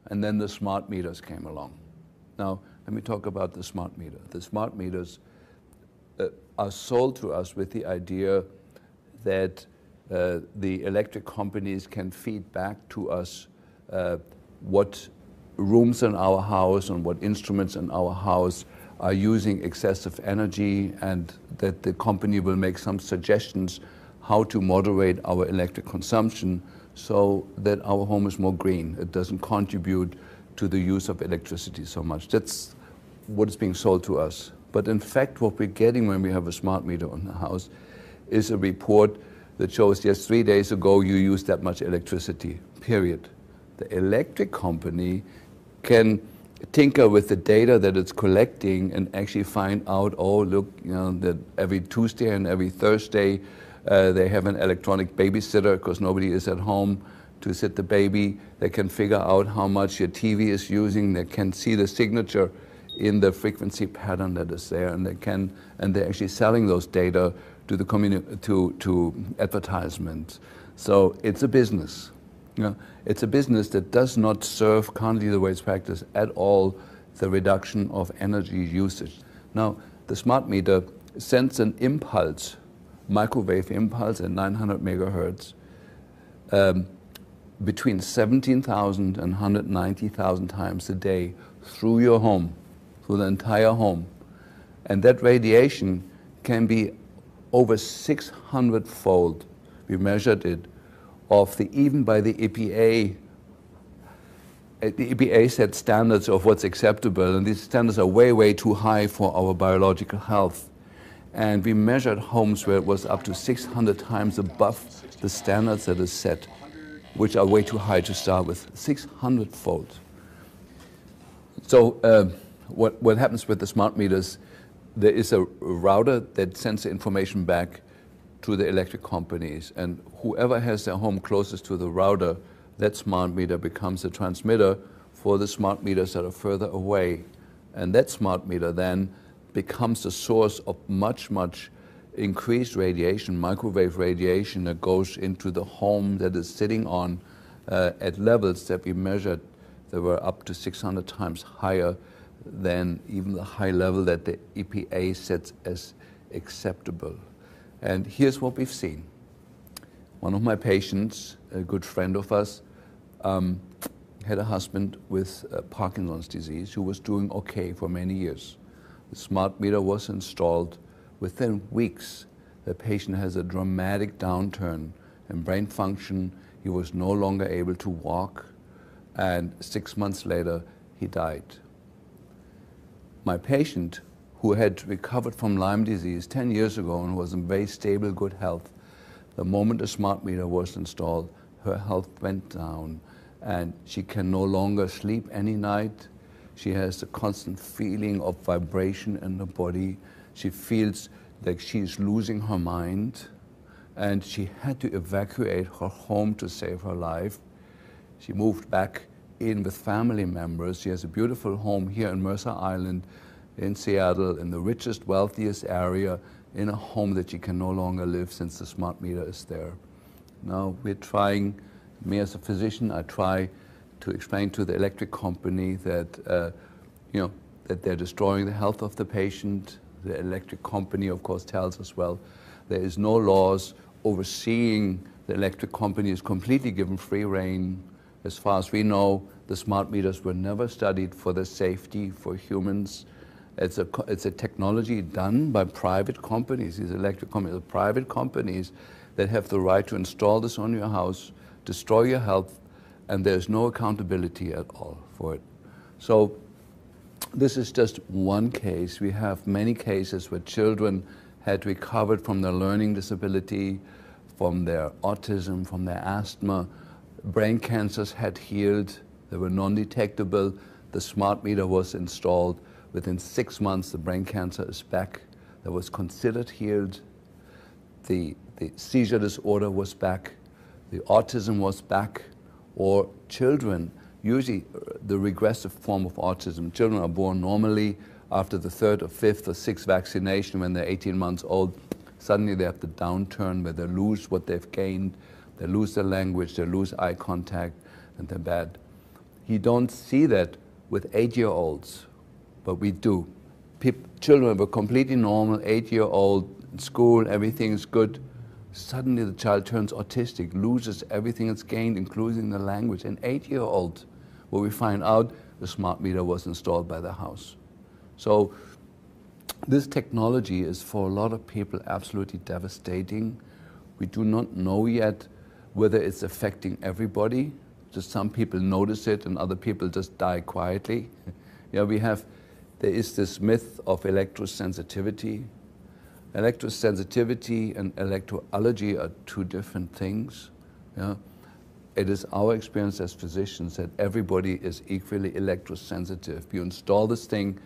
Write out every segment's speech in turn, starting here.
And then the smart meters came along. Now, let me talk about the smart meter. The smart meters are sold to us with the idea that the electric companies can feed back to us what rooms in our house and what instruments in our house are using excessive energy, and that the company will make some suggestions how to moderate our electric consumption so that our home is more green. It doesn't contribute to the use of electricity so much. That's what is being sold to us. But in fact, what we're getting when we have a smart meter on the house is a report that shows, yes, 3 days ago you used that much electricity, period. The electric company can tinker with the data that it's collecting and actually find out, oh, look, you know, that every Tuesday and every Thursday they have an electronic babysitter because nobody is at home to sit the baby. They can figure out how much your TV is using. They can see the signature in the frequency pattern that is there, and they're actually selling those data to the to advertisement. So it's a business. You know, it's a business that does not serve currently the way it's practiced at all the reduction of energy usage. Now, the smart meter sends an impulse, microwave impulse at 900 megahertz, between 17,000 and 190,000 times a day through your home, through the entire home. And that radiation can be over 600-fold, we measured it, of even by the EPA. The EPA set standards of what's acceptable, and these standards are way, way too high for our biological health. And we measured homes where it was up to 600 times above the standards that is set, which are way too high to start with, 600-fold. So what happens with the smart meters, there is a router that sends the information back to the electric companies, and whoever has their home closest to the router, that smart meter becomes a transmitter for the smart meters that are further away. And that smart meter then becomes a source of much, much increased radiation, microwave radiation that goes into the home that is sitting on at levels that we measured that were up to 600 times higher than even the high level that the EPA sets as acceptable. And here's what we've seen. One of my patients, a good friend of us, had a husband with Parkinson's disease who was doing okay for many years. The smart meter was installed. Within weeks, the patient has a dramatic downturn in brain function. He was no longer able to walk, and 6 months later, he died. My patient, who had recovered from Lyme disease 10 years ago and was in very stable, good health, the moment the smart meter was installed, her health went down, and she can no longer sleep any night. She has a constant feeling of vibration in the body. She feels like she's losing her mind, and she had to evacuate her home to save her life. She moved back in with family members. She has a beautiful home here in Mercer Island in Seattle, in the richest, wealthiest area, in a home that she can no longer live since the smart meter is there. Now we're trying, me as a physician, I try to explain to the electric company that, that they're destroying the health of the patient. The electric company, of course, tells us, well, there is no laws overseeing the electric company is completely given free rein. As far as we know, the smart meters were never studied for the safety for humans. It's a technology done by private companies. These electric companies are private companies that have the right to install this on your house, destroy your health, and there's no accountability at all for it. So this is just one case. We have many cases where children had recovered from their learning disability, from their autism, from their asthma. Brain cancers had healed. They were non-detectable. The smart meter was installed. Within 6 months, the brain cancer is back. That was considered healed. The seizure disorder was back. The autism was back. Or children, usually the regressive form of autism, children are born normally. After the 3rd or 5th or 6th vaccination, when they're 18 months old, suddenly they have the downturn where they lose what they've gained. They lose their language, they lose eye contact, and they're bad. You don't see that with 8-year-olds, but we do. Children were completely normal, 8-year-old, in school, everything is good. Suddenly the child turns autistic, loses everything it's gained, including the language. An 8-year-old, where we find out the smart meter was installed by the house. So this technology is for a lot of people absolutely devastating. We do not know yet whether it's affecting everybody. Just some people notice it and other people just die quietly. There is this myth of electrosensitivity. Electrosensitivity and electroallergy are two different things. Yeah? It is our experience as physicians that everybody is equally electrosensitive. You install this thing,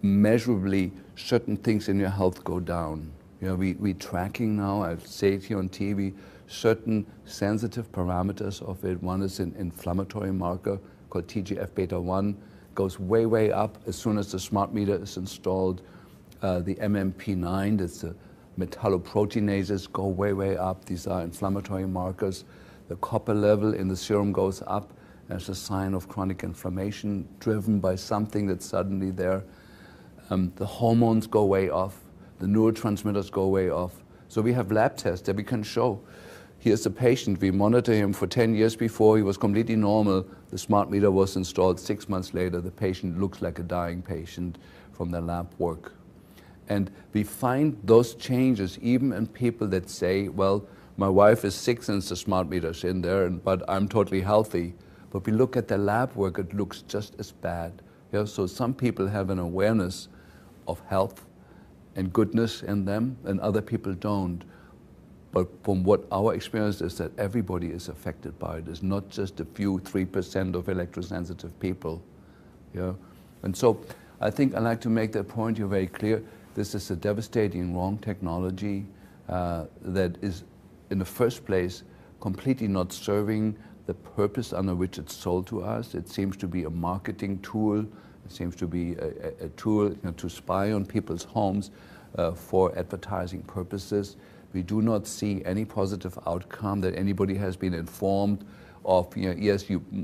measurably certain things in your health go down. You know, we tracking now, I say it here on TV, certain sensitive parameters of it. One is an inflammatory marker called TGF-beta1, goes way, way up as soon as the smart meter is installed. The MMP9, that's the metalloproteinases, go way, way up. These are inflammatory markers. The copper level in the serum goes up as a sign of chronic inflammation driven by something that's suddenly there. The hormones go way off. The neurotransmitters go way off. So we have lab tests that we can show. Here's a patient. We monitor him for 10 years before. He was completely normal. The smart meter was installed 6 months later. The patient looks like a dying patient from the lab work. And we find those changes even in people that say, well, my wife is sick since the smart meter's in there, but I'm totally healthy. But we look at the lab work, it looks just as bad. Yeah, so some people have an awareness of health and goodness in them, and other people don't. But from what our experience is that everybody is affected by it. It's not just a few 3% of electrosensitive people. Yeah? And so I think I like to make that point here very clear. This is a devastating wrong technology that is, in the first place, completely not serving the purpose under which it's sold to us. It seems to be a marketing tool. It seems to be a tool to spy on people's homes for advertising purposes. We do not see any positive outcome that anybody has been informed of. You know, yes,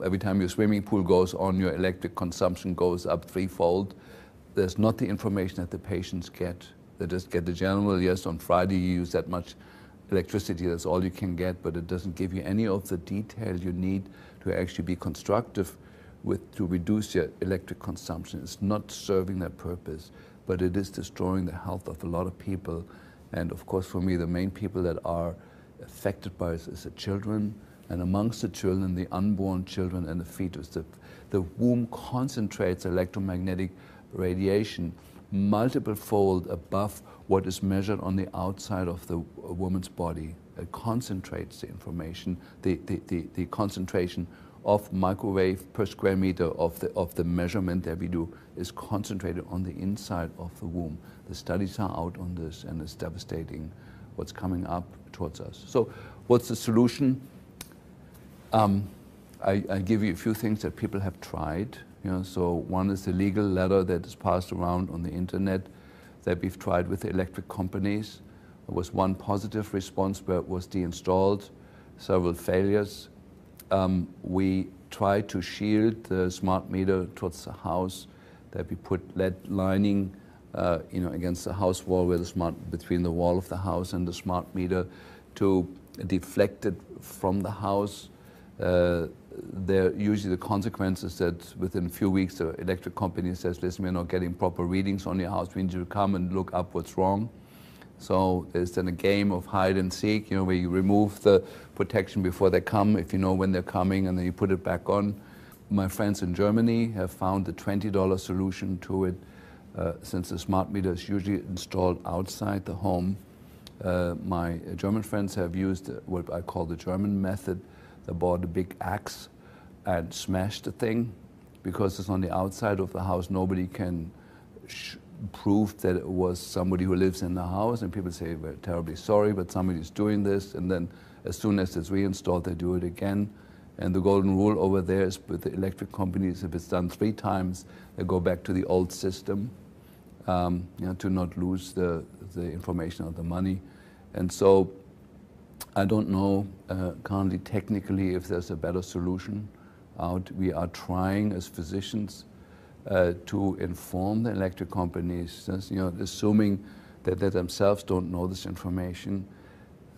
every time your swimming pool goes on, your electric consumption goes up threefold. There's not the information that the patients get. They just get the general, yes, on Friday you use that much electricity, that's all you can get, but it doesn't give you any of the detail you need to actually be constructive to reduce your electric consumption. It's not serving that purpose, but it is destroying the health of a lot of people. And of course, for me, the main people that are affected by this is the children, and amongst the children, the unborn children and the fetus. The womb concentrates electromagnetic radiation multiple fold above what is measured on the outside of the woman's body. It concentrates the information, the concentration of microwave per square meter of the measurement that we do is concentrated on the inside of the womb. The studies are out on this, and it's devastating what's coming up towards us. So what's the solution? I give you a few things that people have tried. You know, so one is the legal letter that is passed around on the internet that we've tried with the electric companies. There was one positive response where it was deinstalled, several failures. We tried to shield the smart meter towards the house, that we put lead lining against the house wall, where between the wall of the house and the smart meter, to deflect it from the house. Usually the consequences that within a few weeks the electric company says, listen, we're not getting proper readings on your house, we need you to come and look up what's wrong. So there's then a game of hide and seek, you know, where you remove the protection before they come, if you know when they're coming, and then you put it back on. My friends in Germany have found a $20 solution to it, since the smart meter is usually installed outside the home. My German friends have used what I call the German method. They bought a big axe and smashed the thing. Because it's on the outside of the house, nobody can prove that it was somebody who lives in the house, and people say, we're terribly sorry, but somebody's doing this, and then as soon as it's reinstalled, they do it again. And the golden rule over there is with the electric companies, if it's done 3 times, they go back to the old system, to not lose the information or the money. And so I don't know currently technically if there's a better solution. out. We are trying as physicians to inform the electric companies, assuming that they themselves don't know this information,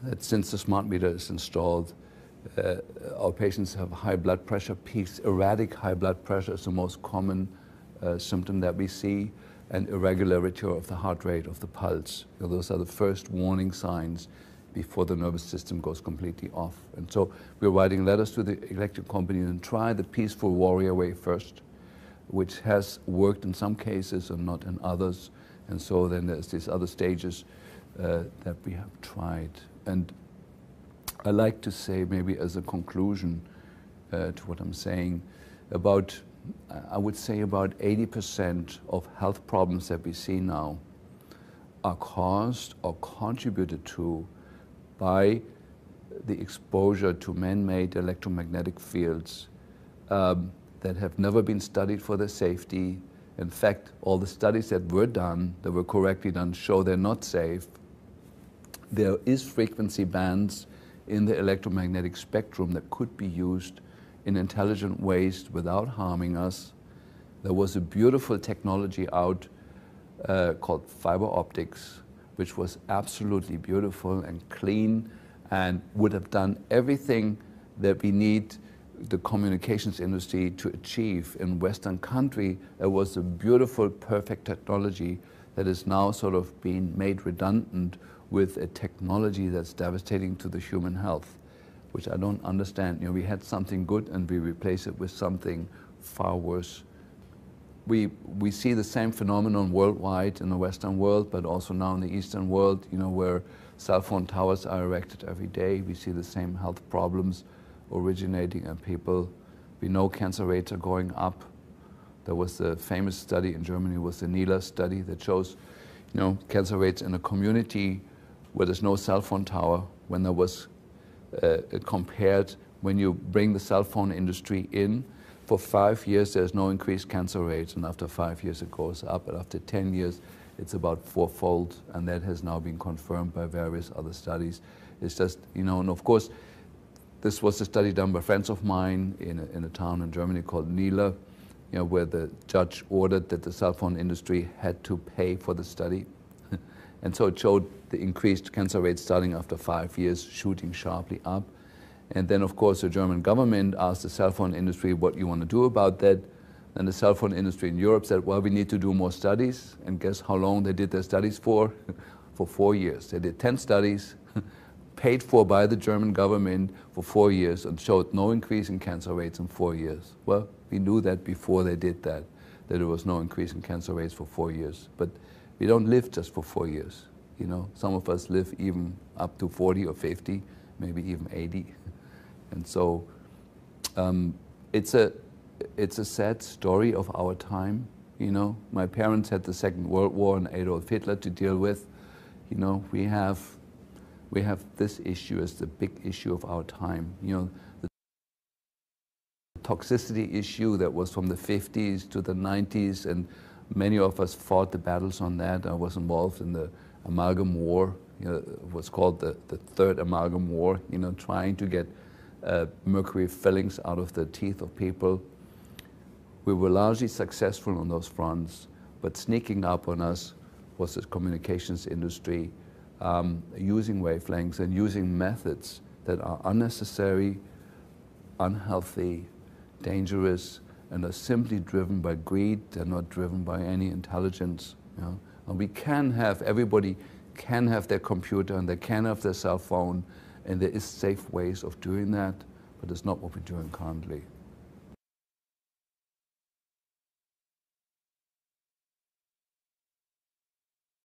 that since the smart meter is installed, our patients have high blood pressure peaks. Erratic high blood pressure is the most common symptom that we see, and irregularity of the heart rate, of the pulse. Those are the first warning signs before the nervous system goes completely off. And so we're writing letters to the electric company and try the peaceful warrior way first, which has worked in some cases and not in others. And so then there's these other stages that we have tried. And I like to say, maybe as a conclusion to what I'm saying, I would say about 80% of health problems that we see now are caused or contributed to by the exposure to man-made electromagnetic fields that have never been studied for their safety. In fact, all the studies that were done, that were correctly done, show they're not safe. There is frequency bands in the electromagnetic spectrum that could be used in intelligent ways without harming us. There was a beautiful technology out called fiber optics, which was absolutely beautiful and clean and would have done everything that we need the communications industry to achieve. In Western country, it was a beautiful, perfect technology that is now sort of being made redundant with a technology that's devastating to the human health, which I don't understand. We had something good and we replace it with something far worse. We see the same phenomenon worldwide in the Western world, but also now in the Eastern world, where cell phone towers are erected every day. We see the same health problems originating in people. We know cancer rates are going up. There was a famous study in Germany, was the NILA study that shows, cancer rates in a community where there's no cell phone tower, when there was compared when you bring the cell phone industry in. For 5 years, there's no increased cancer rates, and after 5 years, it goes up, and after 10 years, it's about fourfold, and that has now been confirmed by various other studies. It's just, and of course, this was a study done by friends of mine in a town in Germany called Nila, where the judge ordered that the cell phone industry had to pay for the study. And so it showed the increased cancer rates starting after 5 years, shooting sharply up. And then, of course, the German government asked the cell phone industry what you want to do about that. And the cell phone industry in Europe said, well, we need to do more studies. And guess how long they did their studies for? For 4 years. They did 10 studies, paid for by the German government for 4 years, and showed no increase in cancer rates in 4 years. Well, we knew that before they did that there was no increase in cancer rates for 4 years. But we don't live just for 4 years. Some of us live even up to 40 or 50, maybe even 80. And so it's a sad story of our time. My parents had the Second World War and Adolf Hitler to deal with. We have this issue as the big issue of our time. The toxicity issue that was from the 50s to the 90s, and many of us fought the battles on that. I was involved in the amalgam war. It was called the Third Amalgam War, trying to get mercury fillings out of the teeth of people. We were largely successful on those fronts, but sneaking up on us was the communications industry, using wavelengths and using methods that are unnecessary, unhealthy, dangerous, and are simply driven by greed. They're not driven by any intelligence. And we can have, everybody can have their computer and they can have their cell phone, and there is safe ways of doing that, but it's not what we're doing currently.